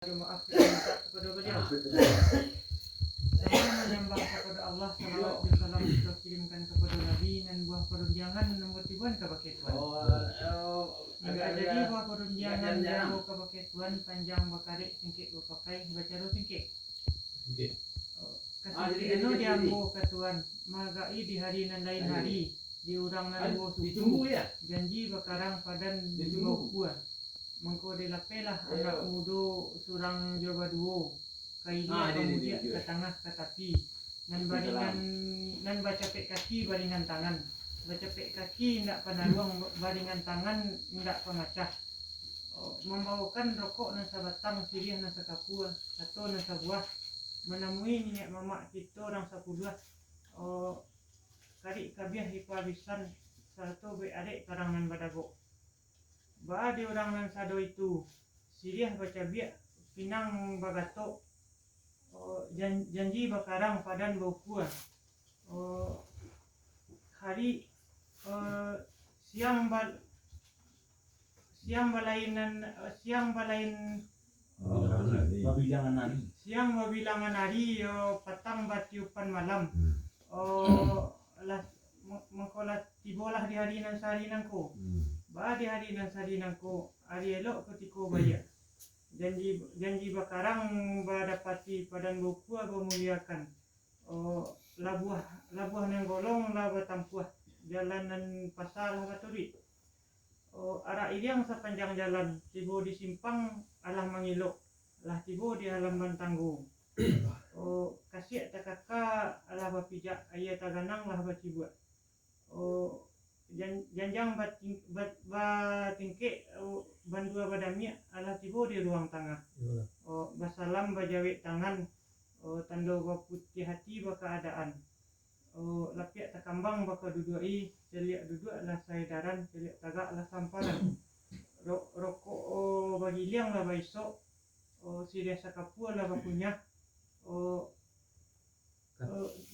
Maaf kita minta kepada beliau. Saya menyembah kepada Allah, salawat dan salam kita kirimkan kepada Nabi dan buah perunjangan nombor tibuan kepada Tuhan. Hingga jadi buah perunjangan jago kepada Tuhan panjang bakarik singkit berpakai baca ro singkit. Kasih anu diambo ke Tuhan, magai di hari nan lain hari, di urang nan bo suku. Janji bakarang padan dua buah. Mengko dilapelah anak mudo surang Jawa duo kailia kemudian ke tengah ke tepi nan baringan nan baca pek kaki baringan tangan baca pek kaki ndak penaluang baringan tangan ndak pemacah membawakan rokok nan sabatang sirih nan sakapua satu nan sabuah menemui minyak mamak kita orang sapuluh karik kabiah hipabisan satu be adik karang nan badago ba di orang nan sado itu sirih baca biak pinang bagato janji bakarang padan bau kuah hari siang babilangan hari petang batiupan malam lah mengkolat tibolah di hari nan sari nangko ba di hari nan sari nangko hari elok ketiko bayar janji bakarang badapati padan buku ago muliakan labuah nang golong laba tampuah jalanan pasal baturi arah iliang sepanjang jalan tibo di simpang alah mangilok lah tibo di halaman tanggung kasih takaka alah bapijak ayat taganang lah bacibua janjang batingke bandua badamia alah tibo di ruang tengah basalam bajawik tangan tando baputih hati bakaadaan lapiak takambang baka duduai celiak duduk lah saedaran celiak tagak lah samparan rokok bagiliang lah baisok sirih sakapua lah bakunyah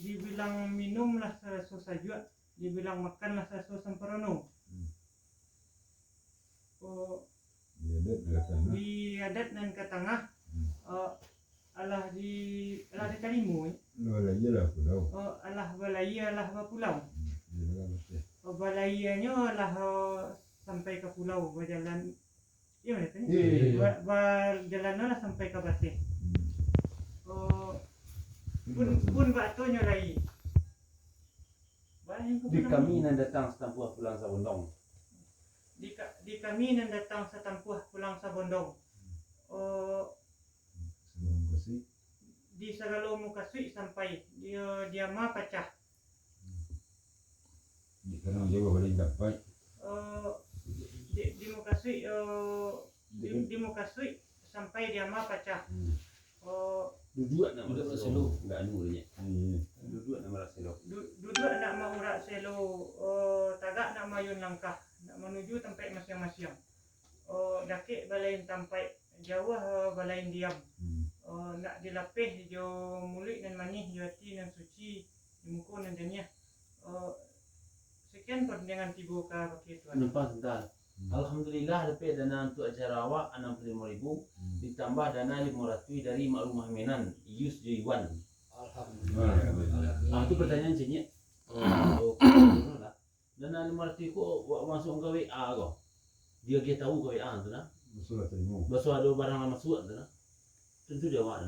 dibilang minum lah sesajua dibilang makan lah sesuatu sempurna di adat dan ke tengah alah di kalimu alah balaya alah pulau balayanya alah sampai ke pulau berjalan iya berjalan lah sampai ke Bateh pun batunya lagi di kami nan datang setampuah pulang Sabondong. Di kami nan datang setampuah pulang Sabondong. Di Sagalo Mukasui sampai dia ma pecah. Di sana Jawa paling dapat. Di Mukasui sampai dia ma pecah. Duduk nak marak selo enggak anu nya. Duduk nak marak selo. Duduk nak marak selo tagak nak mayun langkah nak menuju tempat masing-masing. Dakik balain tempat Jawa balain diam. Nak dilapih jo mulut dan manis jo hati dan suci di muka dan dunia. Sekian pertanyaan tibu ka pakai tuan. Nampak sebentar. Alhamdulillah dapat dana untuk acara awak 65.000 ditambah dana 500 dari Mak Rumah Menan Yus Joiwan. Alhamdulillah. Itu pertanyaan sini. Dana 500 ko masuk ke WA ko. Dia tahu ke WA tu nah. Masuk ada barang masuk tu nah. Tentu dia awak.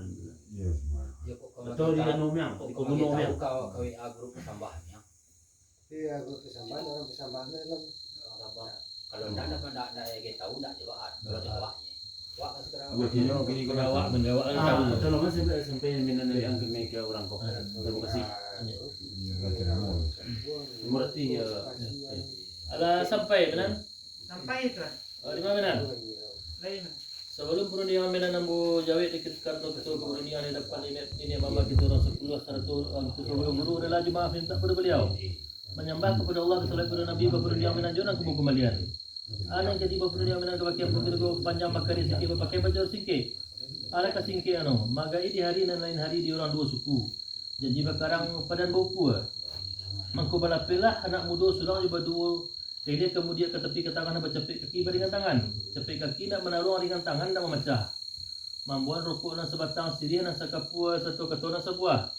Yes, atau di Gunung di Gunung Miang. Kau WA grup kesambahannya. Iya, grup kesambahan orang kesambahannya dalam kalau tidak tahu tidak jawab kalau jawabnya wak sekarang Gini kalau awak menjawab tolong sampai minat yang kami ke orang kok. Terima kasih. Berarti ada sampai benar? Sampai tuan. Di mana benar? Lain. Sebelum perundingan Menan Nambu Jawi dikitkan ketua perundingan yang dapat ini mama kita orang 10 100 guru adalah jemaah minta kepada beliau menyembah kepada Allah kepada Nabi perundingan Menan Jona ke kembalian. Ana jadi perundingan Menan kebakian kita panjang makari sikit pakai baju singke. Ala ka singke magai di hari dan lain hari di orang dua suku. Janji bakarang padan bauku. Mangko balapelah anak muda surang juga dua. Jadi kemudian ke tepi ke tangan baca cepik kaki baringan tangan. Cepik kaki nak menaruh ringan tangan nak memecah. Mambuan rokok na sebatang sirih na sakapua satu katona sebuah.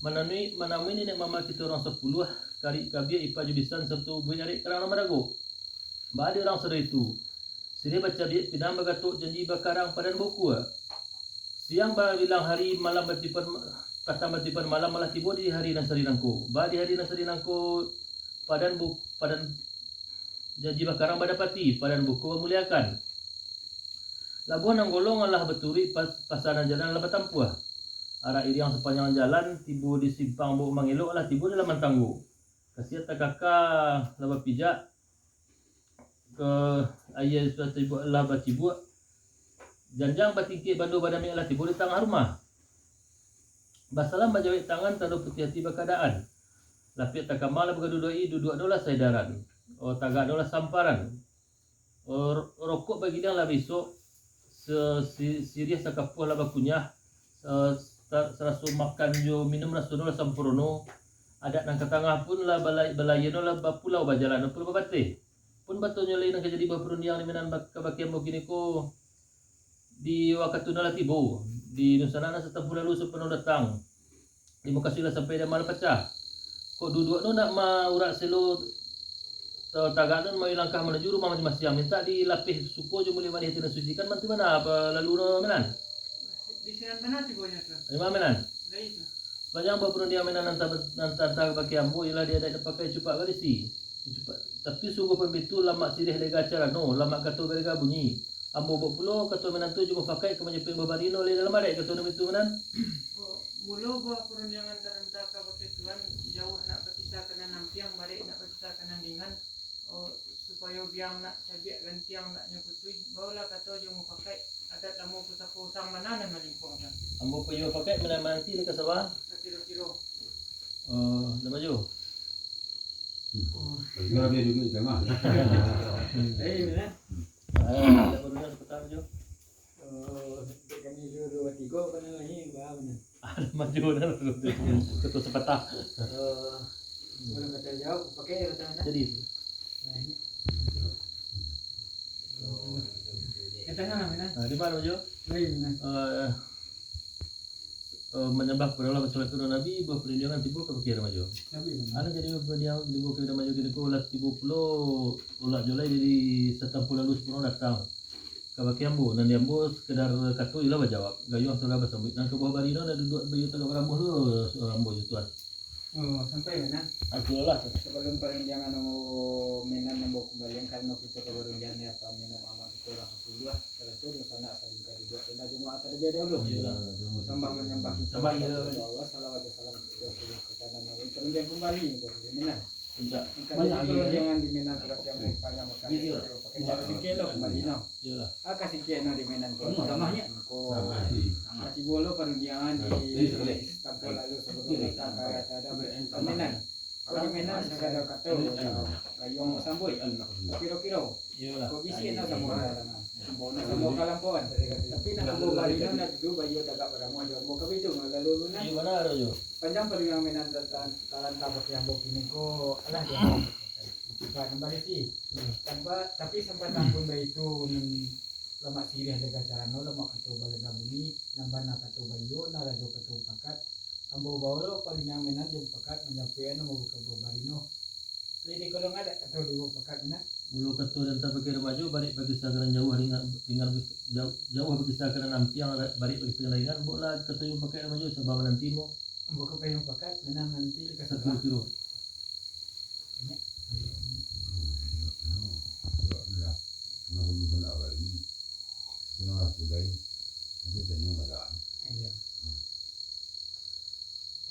Manamui nenek mama kita orang 10 kari kabia ipa jubisan serta buih adik kerang nama dago. Badi orang sore itu. Sirih baca biak pinang bagatuk janji bakarang padan buku. Siang bilang hari malam batipan kata batipan malam malah tiba di hari nasari nangko. Badi hari nasari nangko padan janji bakarang badapati padan buku memuliakan. Labuan nang golong Allah beturi pasaran jalan lah batampuah. Arah iriang sepanjang jalan tibu di simpang bau mangilok lah tibu dalam mantanggu. Kasiat kakak lah pijak ke ayah sudah tibu lah batibu. Janjang batingkit bandu badami lah tibu di tengah rumah. Basalam bajawik tangan tanda putih hati berkeadaan. Lapik takamal bergadudoi duduk dolah saidaran. Oh tagak dolah samparan. Rokok bagi dia lah besok. Siriah sakapuh lah bakunyah serasu makan jo minum lah sono lah sampurno adat nang ketengah pun lah balayan lah bapulau bajalan pulau babate pun batunya lain nang jadi baperundiang di menan kabakian begini ko di wakatuna lah tibo di nusana setempuh lalu sepenuh datang di Mukasila sampai dia malam pecah kok duduk no nak urat selo taganan mau langkah menuju rumah masing-masing minta dilapih suku je boleh mandi tidak sucikan mantu mana apa lalu no menan Di sana mana tibonya tu? lima menan Lain tu. banyak baperun dia menan nanti pakai ambo ialah dia ada pakai cupak kali si cupak tapi sungguh pembitu lama sirih lega acara no lama kata berga bunyi ambo bok pulo kata menan tu cuma pakai kemenjepin babarino le dalam adek kata itu menan Mulu gua perundangan terentah ke Tuhan jauh nak berkisah kena nampiang balik nak berkisah kena dengan supaya biang nak cabiak gantiang nak nyekutui barulah kata je mau pakai adat lamu pusaku usang mana dan malingkong kan ambo puyo pakai menan nanti dekat sawah kiro-kiro dah maju Kalau dia duduk di tengah. Mana? dah barunya petang maju Kami dua tiga kena lagi mana? maju dah ketua sepatah Kalau kata jauh pakai kata mana? jadi Kata mana? di mana maju Lain mana? menyembah kepada Allah Subhanahu Nabi buah perlindungan tibu ke pikir maju. Tapi mana? Ana jadi perlindungan tibu ke maju kini ko ulat tibu pulo ulat jolai jadi setempuh lalu sepuluh datang. Ke bakiambu dan diambu sekedar katu ilah berjawab. Gayung sudah bersambut. Nang ke bawah barino ada duduk bayu tengah berambuh tu rambu itu tuan. Oh, sampai mana? Aku lah. Sebelum perundangan mau menan nambah kembali karena kita ke perundangan ni apa minum amat kita orang sepuluh kalau tu di sana saling kali dua kita cuma atas dia dulu. Sambah menyembah kita. Sambah ya. Allah salawat salam kita kepada Nabi perundangan kembali ke menan. Tidak. Banyak perundangan di menan sebab yang banyak makan. Pakai cara sikit lah kembali no. Iyalah. Akak sikit no di menan ko. Samahnya. Ko kasih bolo perundangan di tampil lalu sebelum kita ada menan. Kau di menan segala kata gayung sambui kira-kira Iyalah. kau bisik nak sama kalangan sama kalampuan tapi nak kau balik nak dulu bayu agak beramu aja mau kau itu lalu lunan Di mana ada jo? panjang perjuangan menan talan tabak yang bok ini ko alah dia bukan kembali sih tapi sempat tampun bayi itu lama sirih lega carano lama katu balega bumi nambah nak katu bayu nak rajo katu pakat ambo bawlo paling yang menan jeng pakat menyampaikan mau buka barino ini kalau ada atau di pakat mana Mulu ketua dan tak pakai maju balik bagi sagaran jauh dengan jauh bagi sagaran nampiang balik bagi sagaran ringan boleh ketua yang pakai maju sebab nanti mo ambo kepengen pakat menan nanti ke 1 sebelah kilo. Masuk ke nak lagi. Tengah sudah ini. Tapi tanya ada. iya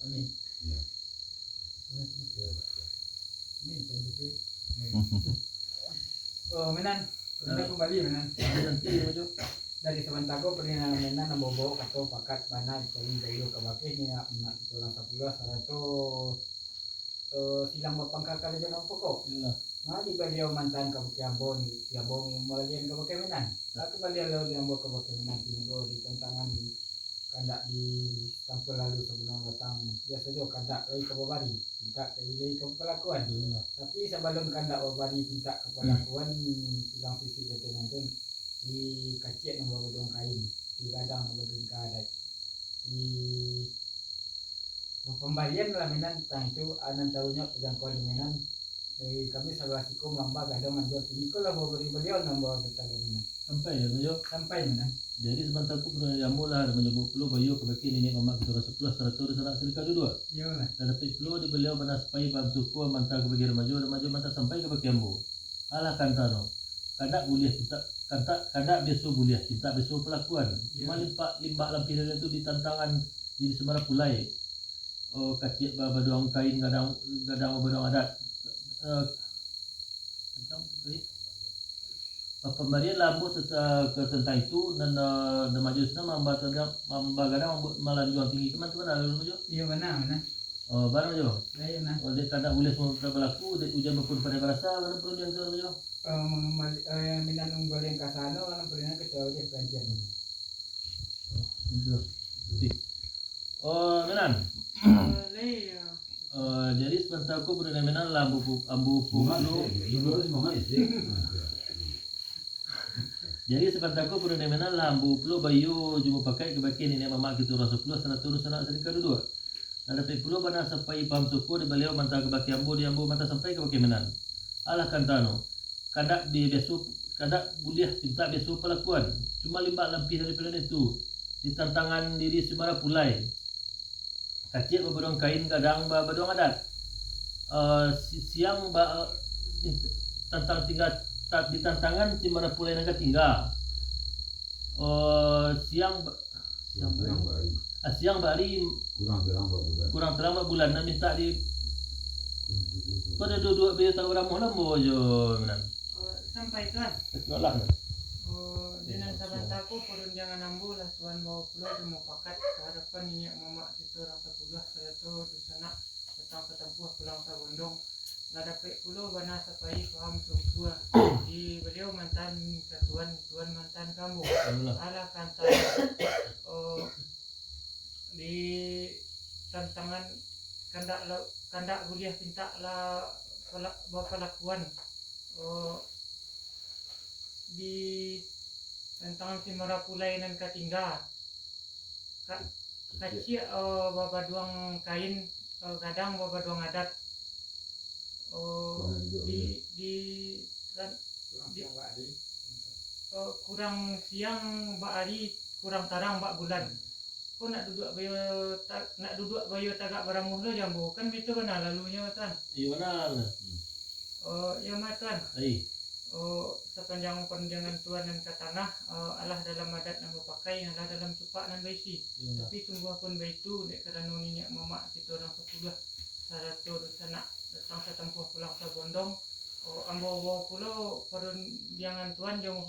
amin Ya. ini cantik oh menan sudah kembali menan Nanti maju. dari sementara pernah menan nambobo atau pakat mana dari bayu ke bakeh ni nak tulang 10 satu silang bapangkal kali jangan pokok Iyalah. ngaji beliau mantan ke Kiambon malian ke bakeh menan aku beliau diambo ke bakeh menan tinggal di tentangan kandak di tampil lalu sebelum datang biasa juga kandak lagi ke babari minta lagi ke pelakuan tapi sebelum kandak babari minta ke pelakuan bilang sisi itu nonton di kacik nombor gedung kain di ladang bedun kadat di pembalian lah minan tentang itu anan tahunya pejangkauan di minan dari kami salwasiko mamba gadang manjol tinggi ko lah bawa beliau nambah kita minan Sampai ya Bayo. sampai minan. Jadi sebentar aku pernah jamu lah menyebut pelu Bayo kebaki ini mamak kita rasa plus teratur sana serika dua. Iya lah. Dan dapat pelu di beliau banas pai bab suku mantap kebagi remaja mantap sampai kebaki ambo. Alah kantano. Kadak buliah kita kadak besu buliah kita besu pelakuan. Cuma limbak lampiran itu di tantangan di semara pulai. Oh kacik badoang kain gadang badoang adat. Pemberian lambu ke tentang itu dan majusnya membagadang malam jual tinggi teman-teman ada maju. Iya mana. Oh baru maju. Saya nah. Oleh karena boleh semua berlaku dan ujian maupun pada berasa mana perlu yang tu maju. Minan unggul yang kasano orang pernah kecuali dia pelajaran ini. Oh menan. Boleh. Jadi sebentar aku pernah menan lambu ambu pulu. Jadi sebentar aku pernah menan lambu pulu bayu cuma pakai kebakian ini mamak gitu rasa pulu sana turun sana serika dua. Ada pulu bana sampai pam suku di beliau mantap kebaki ambu di ambu mantap sampai kebaki menan. Alah kantano. Kadak di besu kadak buliah cinta besu pelakuan. Cuma limbak lampir dari pilihan itu. Di tantangan diri semara pulai. Kacik beberong kain kadang beberong adat. Siang tentang tinggal di tantangan di mana pulai naga tinggal. Siang bari kurang terlambat bulan nak minta di kau ada dua biaya tahu ramuh lah mau jo menan. Sampai tuan. Nolak. Dengan sabantaku purun jangan ambu lah tuan bawa pulau cuma pakat harapan ini mamak situ orang sepuluh saya tu di sana datang ketempuh pulang sabondong. Lah dapat pulau bana sapai paham suku di beliau mantan ketuan tuan mantan kamu. Ala kantan di tantangan kandak kuliah pinta lah pelakuan di tantangan si Marapulai dan Katingga kacik babaduang kain kadang babaduang adat kurang siang mbak hari kurang tarang mbak bulan kau nak duduk bayo tagak baramuh lo jambu kan itu benar lalunya tuan. Iya benar. Ya mat tuan. Sepanjang panjangan tuan dan ke tanah Allah dalam adat yang berpakai Allah dalam cupak dan baisi. Tapi sungguh pun baitu dek kerana ninya mamak kita orang 10 saratur sana datang setempuh pulang sabondong ambo bawa pulau perun jangan tuan jomo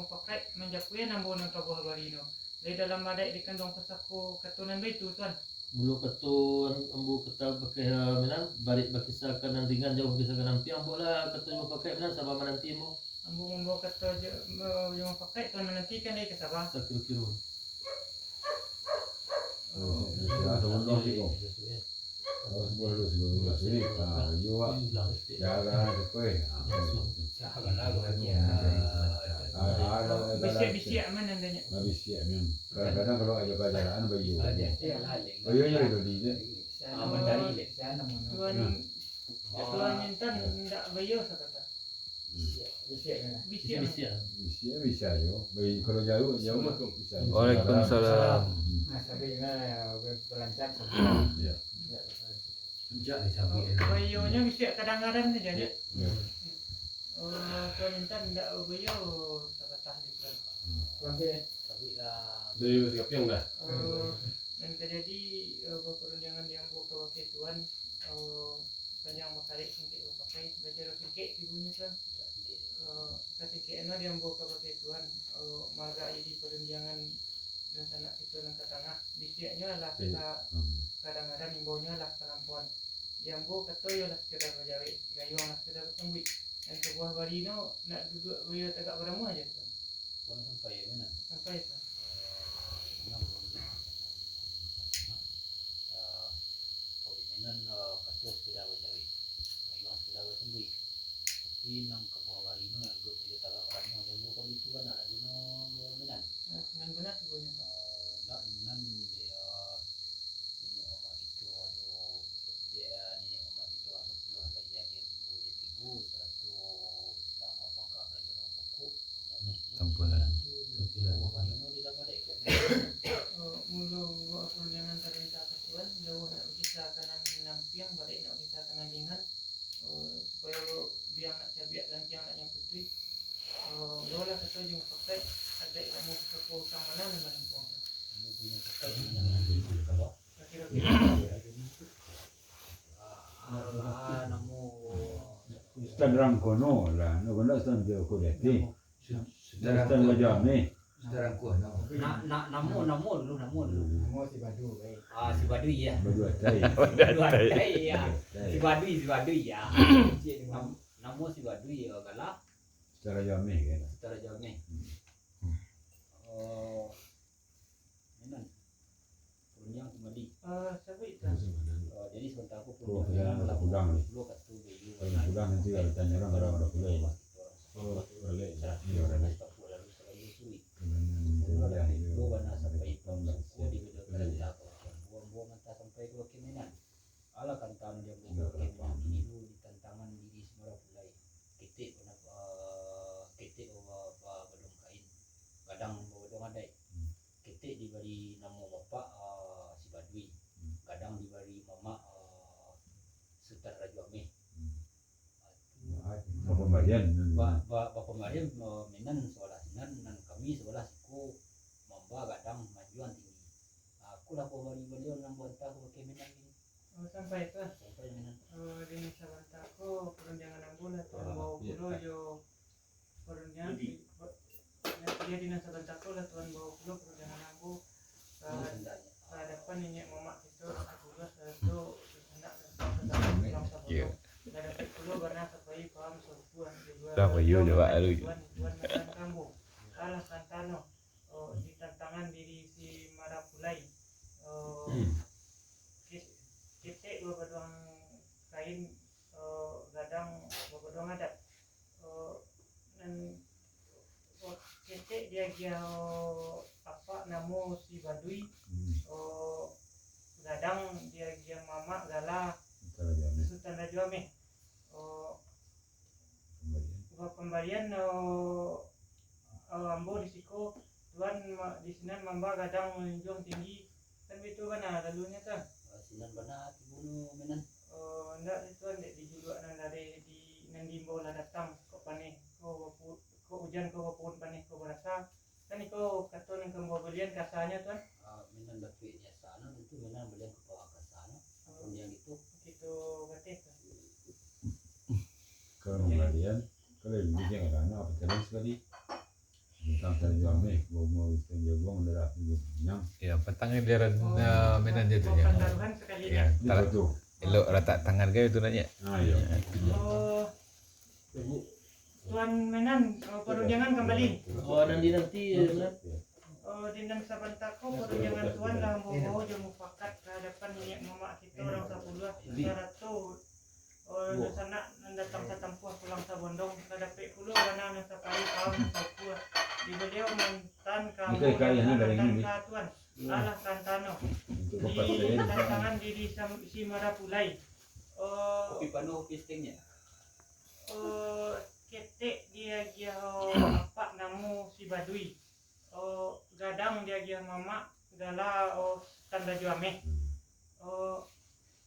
pakai menjakuin ambo nang kabuh barino. Dari dalam adat di kandung pesaku ketunan baitu tuan. Mulu ketun ambu kita pakai menan balik bakisahkan yang ringan jauh bakisahkan nampi ambu lah ketun mau pakai menan sabah menanti mo ambu membawa ketun yang pakai tuan menanti kan dia ke Sabah sakir-kiru Ada undang sih kok. Harus boleh sebelum sini. Jua. Jaga depan. Bisiak-bisiak mana nanya? Bisiak memang. Kadang-kadang kalau ada pelajaran bayu. Bayu nya itu di ni. Tuan intan tidak bayu kata. Bisiak. Bisa yo. Bayu kalau jauh bisa. Waalaikumsalam. Pelancar. Ya. Bayunya bisiak kadang-kadang saja ya. Tuan intan tidak bayu kata di bulan. Tapi Dari siapa dah? Dan terjadi perundangan yang buka wakil tuan panjang makarik singkit pakai baca singkit ibunya tuan singkit eno dia buka wakil tuan marga jadi perundangan dan sanak kita nang ke tanah bisiaknya lah kita kadang-kadang imbaunya lah kelampuan yang buka ketoyo lah sekedar berjawi gayung lah sekedar bersembui dan sebuah barino nak duduk beliau tegak beramu aja tuan sampai tuan katus tidak berjawi, memang tidak bersembunyi. Tapi nang kebuah barino yang duduk di tanah orang yang jauh kau itu kan ada di mana? mulu perundangan terintah ketuan jauh nak bisa kanan nampiang balik nak bisa kanan lingan supaya biang nak cabiak dan tiang nak yang putri bola ketua jung pakai ada kamu kepo sama mana dengan pong Stand kono lah, no kono stand dia ko deti. Stand wajah ni. Sekarang kuat no. Namun dulu. Namo si Badu. Si Baduy ya. Berdua tai. Iya. Si Baduy ya. Namun si Baduy ya kalah Secara jami kan. secara jauh nih. Memang punya kembali. sabit Jadi sebentar aku Oh, perjalanan ada pulang ni. dulu kat tu dulu. Kalau pulang nanti kalau tanya orang ada pulang. Oh, boleh. Iya orang ni. Ala kantan dia buku kemenan ini dulu di tantangan diri semua mulai ketik ketik belum kain kadang bodong ada ketik diberi nama bapak si Badui kadang diberi mama Sultan Raja Ameh Pemberian. Bapak Mariam menan sekolah sinan dan kami sekolah siku mamba kadang majuan tinggi aku lah pemberi beliau nang buat aku kemenan ini sampai itu sampai menan di sabantako perundangan ambulan tuan bawa pulau yo perundangan dia di sabantako lah tuan bawa pulau perundangan ambu hadapan ini mamak itu pulau satu anak dan ada pulau karena sampai paham sopuan juga Dah koyo juga aduh. tuan makan kampung kalah santano di tantangan diri si Marapulai kita beberapa kain gadang beberapa adat dan kita dia apa namo si Badui gadang dia mama gala Sultan Raja Ameh pemberian ambo risiko tuan di sini mamba gadang menjunjung tinggi kan itu kan lalunya kan sinan benar dulu menan ndak itu ndek dijuluk nang dari di nang dimbo lah datang kok paneh kok hujan kok pohon paneh kok berasa kan iko katon nang kembalian kasanya tuan menan batunya sana itu menan beliau ke bawah ke sana kemudian itu gitu berarti Kemudian kalau lebih jangan ada apa terus sekali. Tentang saya jami, mau jagung darah nyam. Ya, petangnya dia menan dia tu. taruhan sekali Ya, Taruh tu. elok rata tangan kau itu nanya. Iya. tuan menan perundangan kembali nanti dindang sabantako perundangan tuan dah bawa je mufakat ke hadapan nenek mama kita orang sapuluh satu sana datang satampuah pulang sabondong kadape kulo kana nang sakali kaum sapua di beliau mantan kamu tuan alah kantano di tantangan diri si Marapulai kopi penuh pistingnya ketek dia apa namu si Badui gadang dia mama gala tanda juameh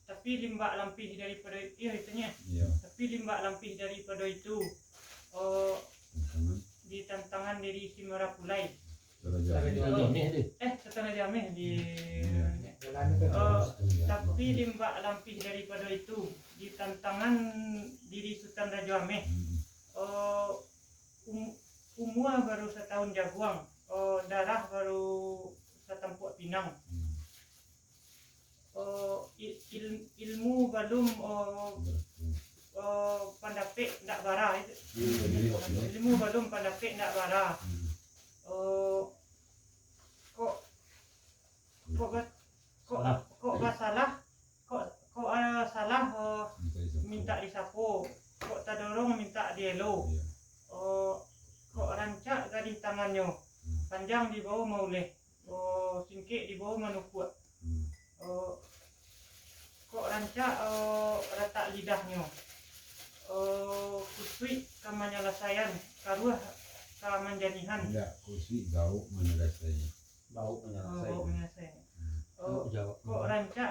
tapi limbak lampih daripada itunya tapi limbak lampih daripada itu di tantangan diri si Marapulai setengah jameh di tapi limbak lampih daripada itu di tantangan diri Sultan Raja Ameh umur baru setahun jaguang darah baru setampuk pinang ilmu belum pandapek ndak bara ilmu belum pandapek ndak bara kok salah minta disapu kok tadorong minta dielo kok rancak gading tangannya panjang di bawah mauleh singkik di bawah manukut kok rancak retak lidahnya kusui kamanya lasayan karuah kamanjanihan Tidak, kursi gauk mana rasanya. bau menyerasai. bau menyasai. Jawab. Kok rancak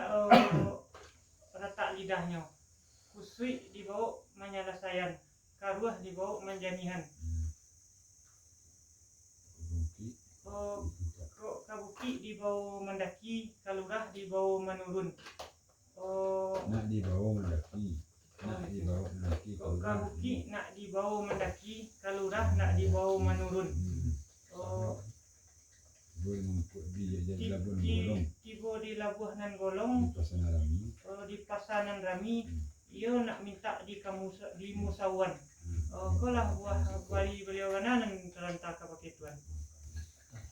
letak lidahnya. Kusui dibawa menyelesaian, karuah dibawa menjanihan. Kok kabuki dibawa mendaki, kalurah dibawa menurun. Nak dibawa mendaki. Nak dibawa mendaki. Kok kabuki nak dibawa mendaki, kalurah nak dibawa menurun. Boleh mengikut di Labuan Golong. Tiba di Labuan nan Golong, Di Pasanan Rami. di Pasanan Rami, ia nak minta di Musawan. Kau lah buah bari beliau mana nan terlantar ke pakai tuan.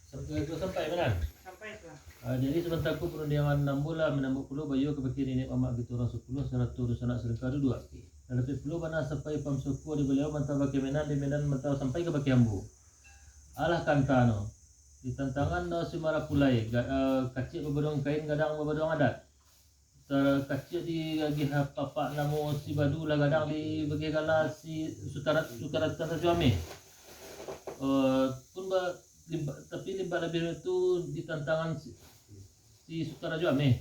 Sampai mana? Sampai tuan. Jadi sebentar aku perundangan 6 bulan menambah pulau bayu ke baki nenek mamak kita orang 10 100 anak serikadu 2. Dan lebih pulau mana sampai pam suku di beliau mantau baki Menan di Menan mantau sampai ke baki Ambu. Alah kantano. Di tantangan si Marapulai kacik beberong kain gadang beberong adat. Kacik di lagi papa namo si Badu lah gadang di bagi gala si sukarat kata suami. Tapi limba lebih itu di tantangan si Sutara Juame.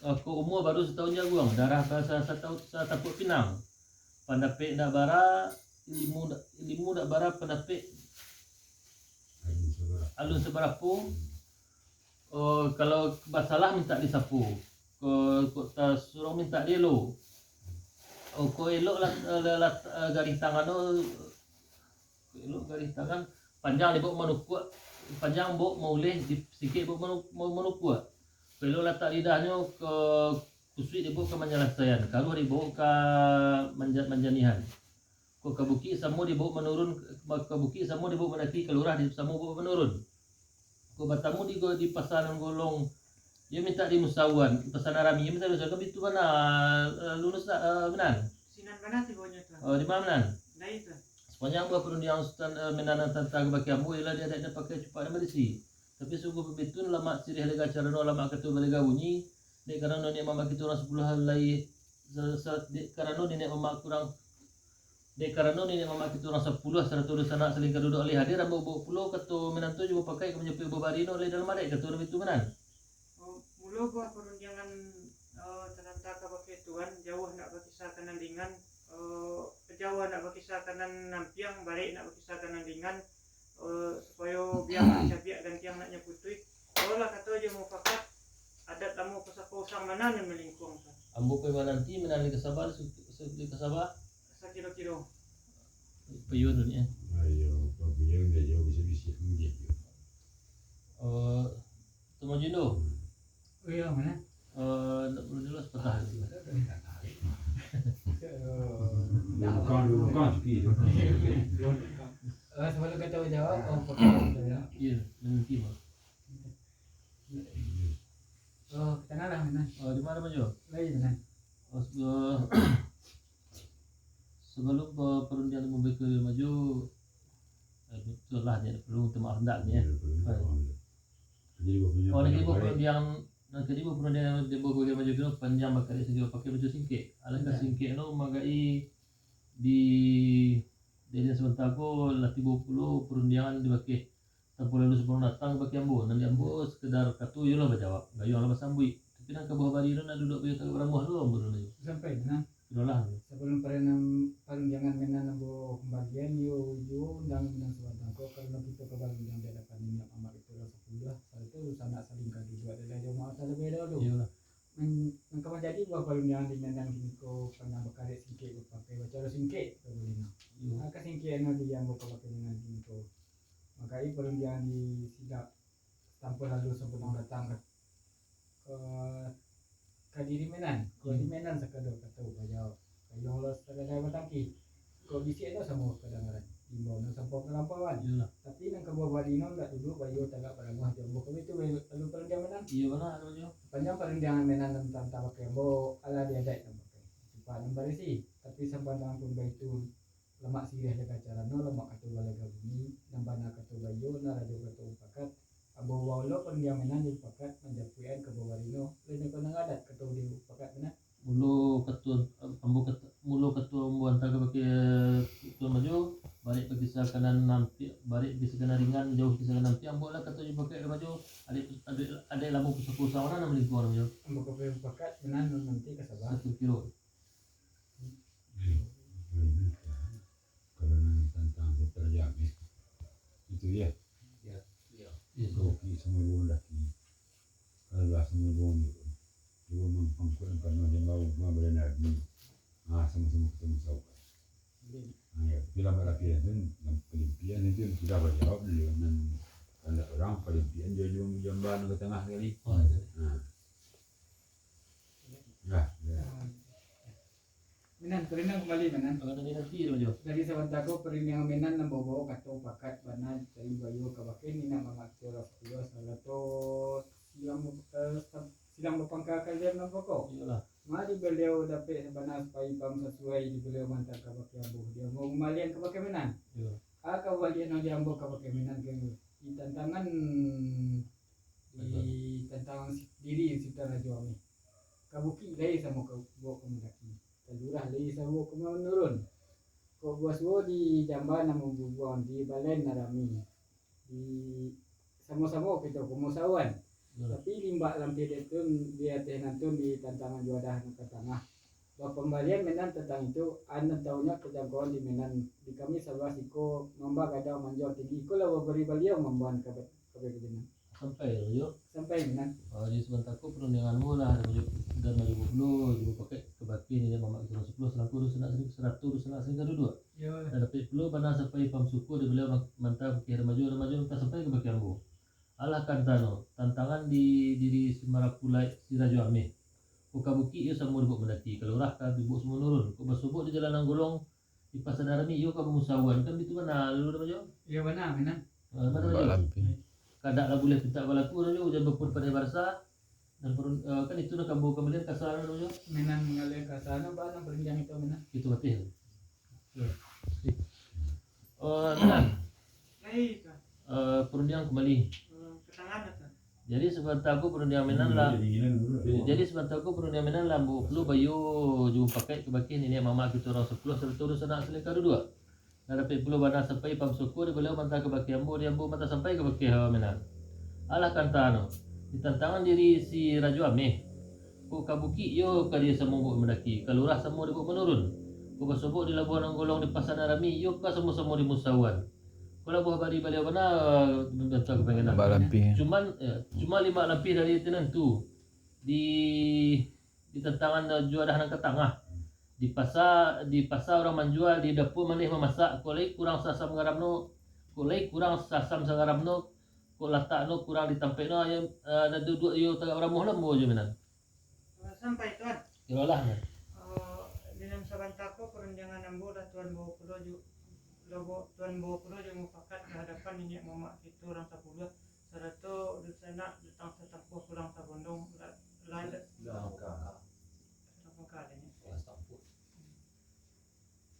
Aku umur baru setahun jaguang, darah bahasa setahun tapuk pinang. Pandapek nak bara, ilimu nak bara pandapek alun seberapu. Kalau masalah minta disapu. Kau tak suruh minta dia lo. Kau elok lah garis tangan tu. Elok garis tangan panjang dibawa manukua, panjang bawa maulih sikit bawa manukua. Elok letak lidahnya ke kusui dibawa ke menyelesaian, kalau dibawa ke menjanihan. Kau ke bukit semua dibawa menurun, ke bukit semua dibawa mendaki, ke lurah semua bawa menurun. Kau bertamu di Pasanan Golong, dia minta di Musawan, Pasanan Rami, dia minta di Musawan, itu mana lulus Menan? Sinan mana tibanya tuan? Di mana Menan? Dari tuan. Sepanjang buah perundangan Sultan Menan tentang baki Ambu ialah dia ada pakai cepat dan berisi. Tapi sungguh berbetun lama sirih lega cara lama ketua lega bunyi. Dek kerana nenek mama kita orang 10 hari dek kerana nenek mama kurang dek kerana nenek mama kita orang 10 100 anak selingkar duduk oleh hadir ambo pulau ketua Menan tu juga pakai ke menyepi babarino oleh dalam adek ketua itu Menan. Mula buah perundangan terlantar ke pakai tuan jauh nak berkisah kenandingan. Jauh nak berkisah kanan nampiang, balik nak berkisah kanan ringan. Supaya biar cabiak dan tiang nak nyeputui. Kalau lah kata je mau fakat adat tamu pasang mana yang melingkung. Ambo pe nanti Menan di Sabah di Sabah. Sekilo-kilo. Payun ni. Ayo, pabiyang dia jauh bisa menggit. Temu Jindo. Oh iya mana? Nak dulu sepatah. Bukan sepi tu. Sebelum kata jawab, pakai. Iya, nanti mah. Kita lah mana? Di mana Maju? Lagi mana? Sebelum perundangan mobil ke Maju, betul lah dia perlu untuk hendaknya. Lagi perundangan nanti perundangan di bawah ke Maju kena panjang bakal segi pakai baju singkit. Alangkah singkit no magai di dari sebentar ko latih 20 perundangan dipakai. Tanpa lalu sebelum datang bagi Ambo, nanti Ambo sekedar katu yo lah berjawab. Gayo lah basambui. Tapi nang ke bawah bari nak duduk biar tak beramah lu Ambo dulu. Sampai mana? Itulah. Sebelum perundangan Menan nambo pembagian yo undang Menan Sumatera ko karena kita kembali yang dia dapat minyak amat itu lah 10 saat itu sanak saling kadu dua adalah jauh masa lebih dahulu. Iyalah. Mengkaman jadi buah perundangan di Menan kini ko pernah berkarya singkit pakai baca singkit ke boleh. Maka singkit no dia yang buka pakai dengan kini ko. Makanya perundangan di sidap tanpa lalu sebelum datang ke Kadiri Menan, kau di Menan sekadar kata bajau. Kayong los sekadar bataki. Kau bisi itu semua kedengaran. Imbau nak sampai ke lampauan. Iyalah. Tapi nang kebuah barino tak duduk bayu tagak pada buah jambu. Kau itu lalu perundangan Menan. Iya mana ada Maju? Panjang perundangan Menan tentang tabak kebo ala dia ada tambah. Cepat nombor isi. Tapi sampai pun baitu lemak sirih dekat cara no lemak katu balaga bumi nambah nak katu bayu na radio katu upakat. Abo waulo perundangan Menan di upakat menjapuian kebuah barino. Lain kau nang adat katu di upakat mana? Mulu ketua Ambo antara ke bagi Ketua Maju balik bagi kanan nampi balik adik di segala ringan jauh di segala piang bola kata je pakai maju adik lamu pusat-pusat mana nama lingkuan maju Ambo ko pakat menan nanti kasabah. 1 kilo. Kalau nanti tentang terjadi itu ya. Iya. Kopi sama buah lagi. Kalau lah sama buah itu, dua mengpangkuan karena dia mau boleh lagi. Sama-sama ketemu sahabat. Ya, bila merapian dan pelimpian itu sudah berjawab dulu dan ada orang pelimpian dia juga jamban ke tengah kali. Menan perinang kembali menan. Kalau nanti maju. Dari sawantako perinang menan nambobo kato pakat banan dari bayu kabakin ina mamatiro kulo salato silang bapangka kalian namboko. Iyalah. Mari beliau dapat sebanas paipam sesuai di beliau mantan kabakin ambo dia mau kembalian kabakin menan. Iya. Kembalian di ambo kabakin menan keng di tantangan diri sita rajuami. Kabuki lagi sama kau kemendaki. Kalurah lagi sama kau menurun. Kau buaswo di jamban namu bubuan di balen narami. Di sama-sama kita kumusawan. Tapi limbah lampir itu dia tenantun di tantangan juadah ke tengah. Bahwa pembalian menan tentang itu anak tahunnya kejangkauan di menan di kami sabar siko nombak ada manjau tinggi. Iko lah beri beliau membuat kebenaran. Sampai menan. Di sebentarku perundinganmu lah dan maju dulu juga pakai kebaki ni mama kita 10 100 dua. Dan dapat perlu mana sampai pam suku di beliau mantap kira maju tak sampai ke bakianmu. Allah kantano tantangan di diri Semarapulai si Rajo Ame. Buka-buki ia semua dibuk mendaki. Kalau rah kan dibuk semua nurun. Kau bersubuk di jalan Anggolong di pasar Darami ia kau musawan kan itu mana lalu dah Rajo? Iya benar menan. Mana Rajo? Kadak lah boleh pinta balaku Rajo hujan berpun pada barsa dan kan itu nak kamu kemudian kasar Rajo. Menan mengalir ke sana barang berinjang itu menan. Itu betul. Menan. Baik. Perundingan kembali. Ketangan kan. Jadi sebentar aku perundingan menan lah. Jadi sebentar aku perundingan menan lah bu perlu bayu juga pakai kebakin ini mama kita orang 10 serta sana selekar dua. Ada perlu bana sampai pam syukur beliau mantap kebakin ambo dia ambo mantap sampai kebakin hawa menan. Allah kantano di tantangan diri si Rajo Ame. Ku kabuki yo ka dia semua mendaki. Kalurah semua dia menurun. Ku bersubuk di Labuan Anggolong di Pasar Narami yo ka semua di Musawan. Kalau buah bari beliau mana bentuk kepengenan. Cuma 5 lapis dari tentu di tantangan juadah nang ke tengah. Di pasar orang menjual di dapur manih memasak kolej kurang sasam garamno kolej kurang sasam garamno ko latakno kurang ditampekno yang ada duduk yo orang mohon mo je menan. Sampai tuan. Yolah. Dalam sabantako perundingan ambo lah tuan bawa pulau logo tuan bawa pulau yang mufakat ke hadapan ini mama itu orang 10 serato di sana datang setampuh pulang sabondong lalat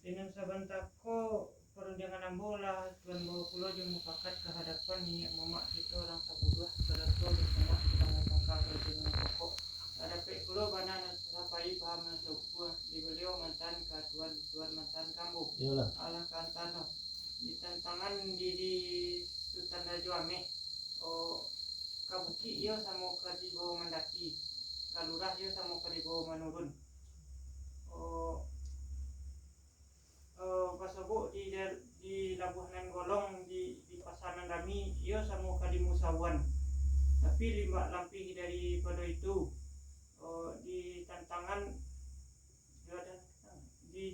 dengan sabantako perundingan ambo lah tuan bawa pulau yang mufakat ke hadapan ini mama itu orang 10 serato di sana kita ngomongkan dengan pokok ada pulau banana sampai paham sebuah di beliau mantan ke tuan mantan kamu. Iyalah. Alang kantano di tantangan di Sultan Rajo Ame. Kabuki iyo sama kadibawa mendaki. Kalurah iyo sama kadibawa menurun. Pasabuk di Labuhan Golong di Pasaran Rami iyo sama kadimusawan. Tapi limbah lampih daripada itu di tantangan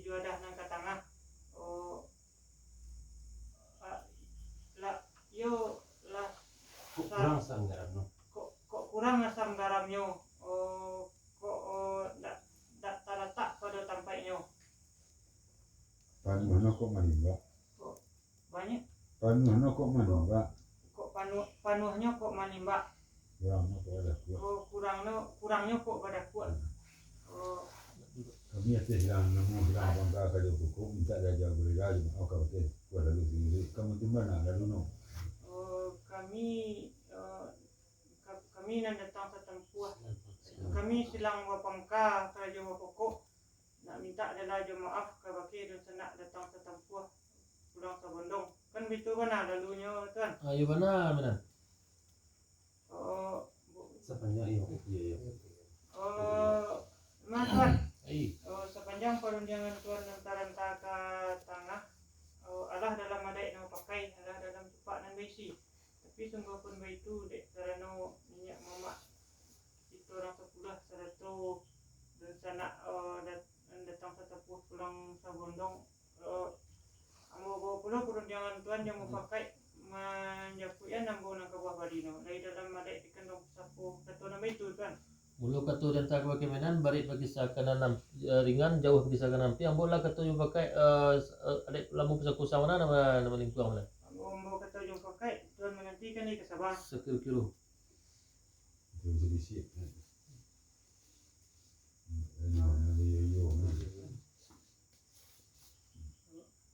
juadah nang katangah kurang asam garam kok kurang asam garamnya dak terletak pada tampaknya Panuhna kok malimba. banyak Panuhna kok malimba. kok panuhnya kok manimba Kurangnya kok ada kuat. kurangnya kok pada kuat. Kami hilang bangka kada hukum minta raja boleh raja mau kau ke kuat lalu sini. Kamu di mana lalu no? Kami nak datang ke tempuh. Kami silang wapangka kerja wapokok nak minta adalah maaf ke baki dan senak datang ke tempuh pulang ke Bandung. kan itu kan ada dulunya tuan. Ayo mana menan? Oh, Sepanjang iya. mas tuan. Ai. Sepanjang perundangan tuan antara ke tengah, Allah dalam adai yang pakai, Allah dalam cepat dan besi. Tapi sungguh pun itu dek karena minyak mama itu orang 10 100 dan sana datang setepuh pulang sabondong. Amo bawa pulang perundangan tuan yang mau pakai menjapuyan nambu nang kebuah badino. Dari dalam adai dikandung sapu satu nama itu tuan. Mulu katu dan tak pakai menan barit bagi sakananam ringan jauh bagi sakanam piang bola katu yang pakai adik lamu pusat kusawana nama lingkuang mana Mau kata yang pakai tuan menantikan ni ke Sabah. sekilo Itu bisa disip.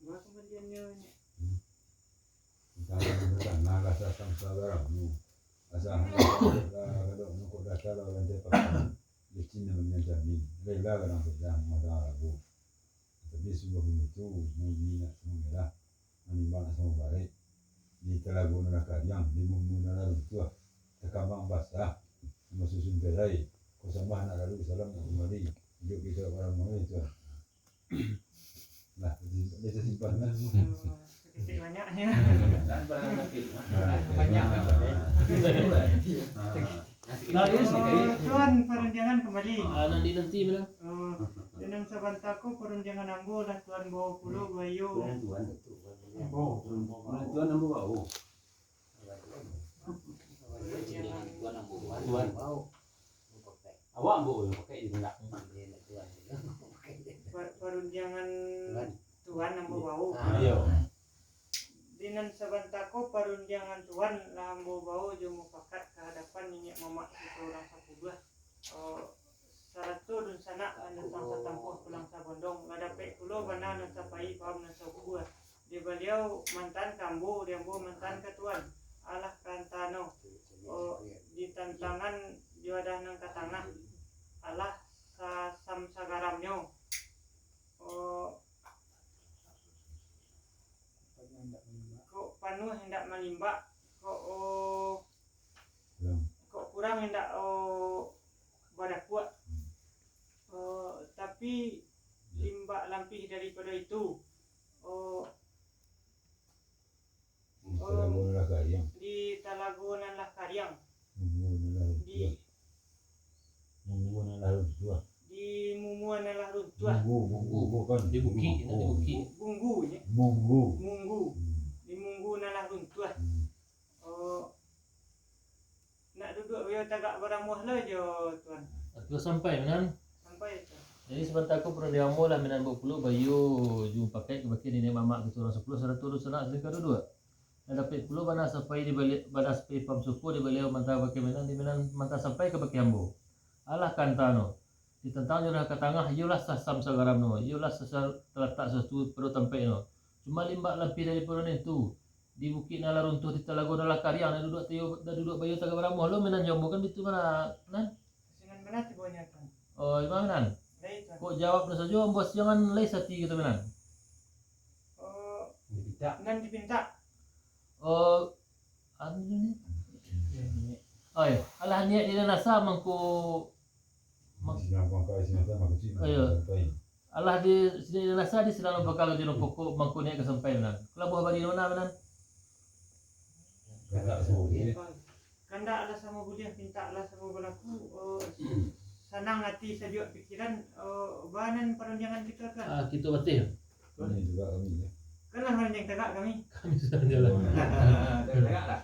Bahasa kemudiannya ni. Kita nak rasa sama orang nu. Asal kalau nak dasar orang cepat. Di sini menjadi jamin. Rela orang sudah mahu aku. Tapi semua itu mungkin semua lah. Animal semua baik. Di telaga nak kalian, di mumbu nak tua. Terkambang basah. Sama susun berai. Kau sambah nak lalu salam nak kembali. Hidup kita orang mana itu. Nah, dia simpan lah. Sedikit banyaknya. Banyak kan. Tuan perundangan kembali. nanti mana Dengan sabantaku perundangan ambo lah tuan bawa pulau bayu. Tuan nombor bau. Tuan mau pakai. Awak bu pakai di enggak. Perundangan tuan ambo bau. Iya. Dengan sabantaku perundangan tuan lah ambo bau jumu pakat ke hadapan minyak mama itu orang 10. Saratu dun sana datang setampuh pulang sabondong ngadapek pulau bana nan sapai paham nan sabuah. Di beliau mantan kambu, dia ambo mantan ketuan. Allah kantano. Di tantangan juadah nang katangah. Allah sam sagaramnyo. Kok panu hendak malimba, kok kurang hendak badak kuat. Tapi limbak lampih daripada itu Telaga nak kalian. di Talagonan lah Karyang, Mumbu nak di tua. di Mumuan lah Runtuah, Munggu kan. di Buki Bunggu ni, Munggu. Munggu, di Munggu lah Runtuah. Nak duduk biar tagak barang muhlah je tuan. aku sampai menan Sampai tu. jadi sebentar aku pernah diamu lah menan 20 bayu jumpa pakai kebakian ini mamak gitu orang 10 100 sana selingkar dua ada dapat 10 bana sampai di balik bana sampai pam suku di beliau mantap pakai menan di menan mantap sampai ke baki ambo alah kantano ditentang jurah ke tengah yulah sasam sagaram no yulah sasar terletak sesuatu perlu tempat no cuma limbak lebih dari perun itu di bukit nala runtuh di Talago nala Karyang dah duduk bayu tagak baramu lo menan jambu kan itu mana nan Sinan mana tibonya tuan. oh gimana menan Dari tuan. kok jawab na saja bos jangan lay sati gitu menan Tidak. Nan dipinta. ano ni ay alah niat dia nasa mangko Siapa kau siapa mak kecil. alah di sini nasa di sila bakal di pokok mangko niat kesampai menan kalau buah bari nona menan Tak semua. Kanda lah sama budiah, pinta lah sama belaku. Senang hati sejuk pikiran. Bahanan perundangan kita kan. kita batih Ini juga kami ya. Kan lah yang tegak kami. kami sudah jalan Tidak lah.